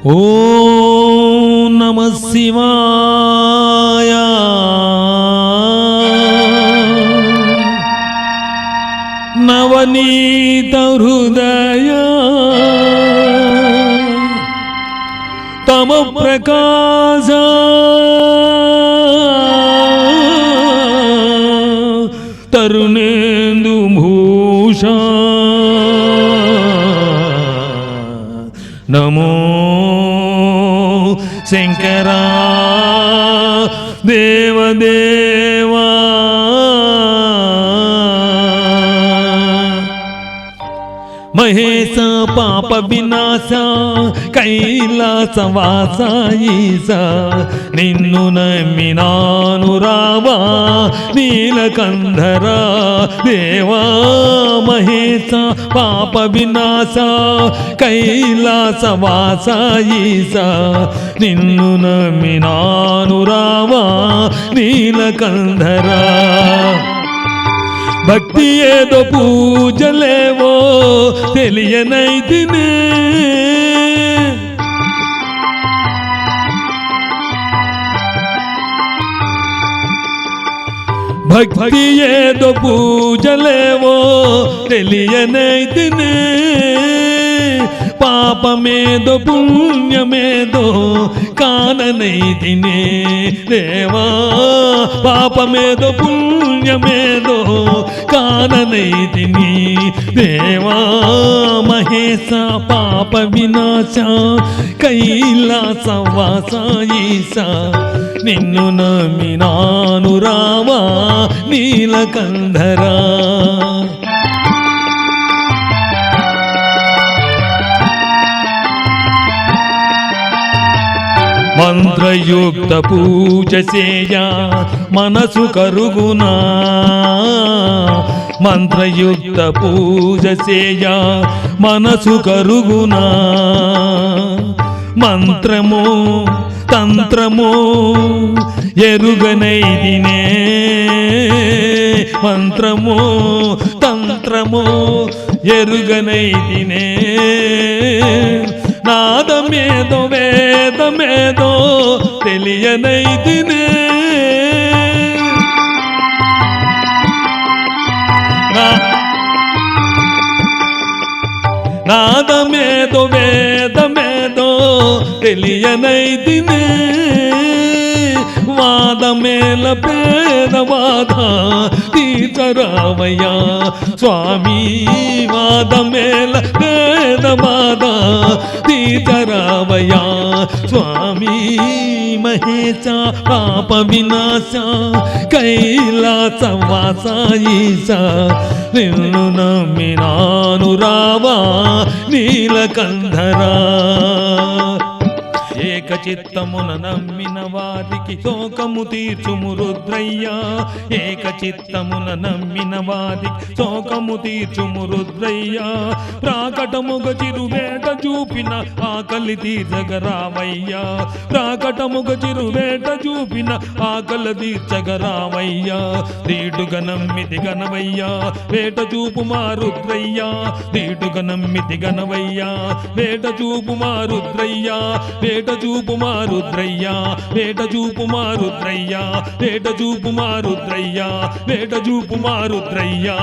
ఓం నమః శివాయ. నవనీత హృదయ తమ ప్రకాశ తరుణేందు భూష నమో శంకరా దేవదేవా. మహేశ పాప వినాశ కైలాసవాస ఈశ నిన్ను నమ్మినాను రావా నీలకంధర దేవా. మహేశ పాప వినాశ కైలాసవాస ఈశ నిన్ను నమ్మినాను రావా నీలకంధర. భక్తి ఏదో పూజలేవో తెలియనైతినే, భక్తి ఏదో పూజలేవో తెలియనైతినే. పాపమేదో పుణ్యమేదో కాననైతినే దేవా. పాపమేదో పుణ్యమేదో కాననైతిని దేవా. మహేశ పాప వినాశ కైలాసవాస ఈశ నిన్ను నమ్మినాను రావా నీలకంధరా. మంత్రయుక్త పూజ చేయ మనసు కరుగునా, మంత్రయుక్త పూజ చేయ మనసు కరుగునా. మంత్రము తంత్రము ఎరుగనైదినే, మంత్రము తంత్రము ఎరుగనైదినే. నాదమేదో వేదమేదో తెలియనైతినే, నాదమేదో వేదమేదో తెలియనైతినే. వాదమేల పేదవాద తీర్చరావయ్యా స్వామి. వాదమేల పేదవాద తీర్చరావయ్యా స్వామి. మహేశ పాప వినాశ కైలాసవాస ఈశ నిన్ను నమ్మినాను రావా నీలకంధరా. ఏకచిత్తమున నమ్మిన వారికి శోకము తీర్చుము రుద్రయ్యా. ఏకచిత్తమున నమ్మిన వారికి శోకము తీర్చుము రుద్రయ్యా. ప్రాకటముగ చిరువేట చూపిన ఆకలి తీర్చగరావయ్యా. ప్రాకటముగ చిరువేట చూపిన ఆకలి తీర్చగరావయ్యా. దీటుగా నమ్మితి గనవయ్యా వేట చూపు మా రుద్రయ్యా. దీటుగా నమ్మితి గనవయ్యా వేట చూపు మా రుద్రయ్యా. వేట చూపు మా రుద్రయ్యా, వేట చూపు మా రుద్రయ్యా, వేట చూపు మా రుద్రయ్యా, వేట చూపు మా రుద్రయ్యా.